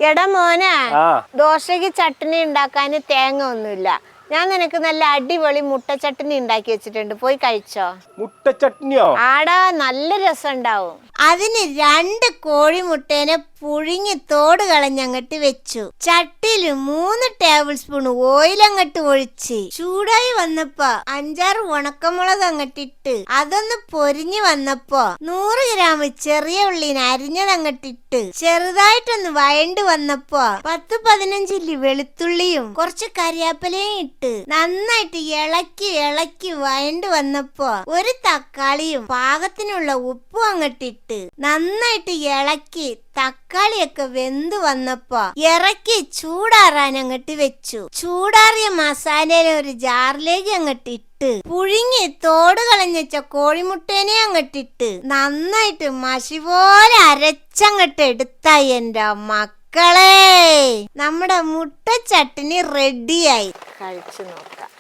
എടാ മോനെ, ദോശക്ക് ചട്നി ഉണ്ടാക്കാൻ തേങ്ങ ഒന്നുമില്ല. ഞാൻ നിനക്ക് നല്ല അടിപൊളി മുട്ട ചട്നി ഉണ്ടാക്കി വെച്ചിട്ടുണ്ട്, പോയി കഴിച്ചോ. മുട്ട ചട്നിയോ? ആടാ, നല്ല രസം ഉണ്ടാവും. അതിന് 2 കോഴിമുട്ടേനെ പുഴുങ്ങി തോട് കളഞ്ഞങ്ങട്ട് വെച്ചു. ചട്ടിയില് 3 ടേബിൾ സ്പൂൺ ഓയിൽ അങ്ങട്ട് ഒഴിച്ച് ചൂടായി വന്നപ്പോ 5-6 ഉണക്കമുളക് അങ്ങട്ടിട്ട് അതൊന്ന് പൊരിഞ്ഞു വന്നപ്പോ 100 ഗ്രാം ചെറിയ ഉള്ളിന് അരിഞ്ഞതങ്ങട്ടിട്ട് ചെറുതായിട്ടൊന്ന് വഴണ്ട് വന്നപ്പോ 10-15 ഇല്ലി വെളുത്തുള്ളിയും കുറച്ച് കരിയാപ്പിലയും ഇട്ട് നന്നായിട്ട് ഇളക്കി വഴണ്ട് വന്നപ്പോ 1 തക്കാളിയും പാകത്തിനുള്ള ഉപ്പും അങ്ങട്ടിട്ട് നന്നായിട്ട് ഇളക്കി തക്കാളിയൊക്കെ വെന്ത് വന്നപ്പോ ഇറക്കി ചൂടാറാൻ അങ്ങട്ട് വെച്ചു. ചൂടാറിയ മസാലയിലെ ഒരു ജാറിലേക്ക് അങ്ങട്ട് ഇട്ട് പുഴുങ്ങി തോട് കളഞ്ഞ കോഴിമുട്ടേനെ അങ്ങട്ടിട്ട് നന്നായിട്ട് മഷി പോലെ അരച്ചങ്ങട്ട് എടുത്തായി എന്റെ മക്കളെ. നമ്മുടെ മുട്ട ചട്നി റെഡിയായി. കഴിച്ചു നോക്കാം.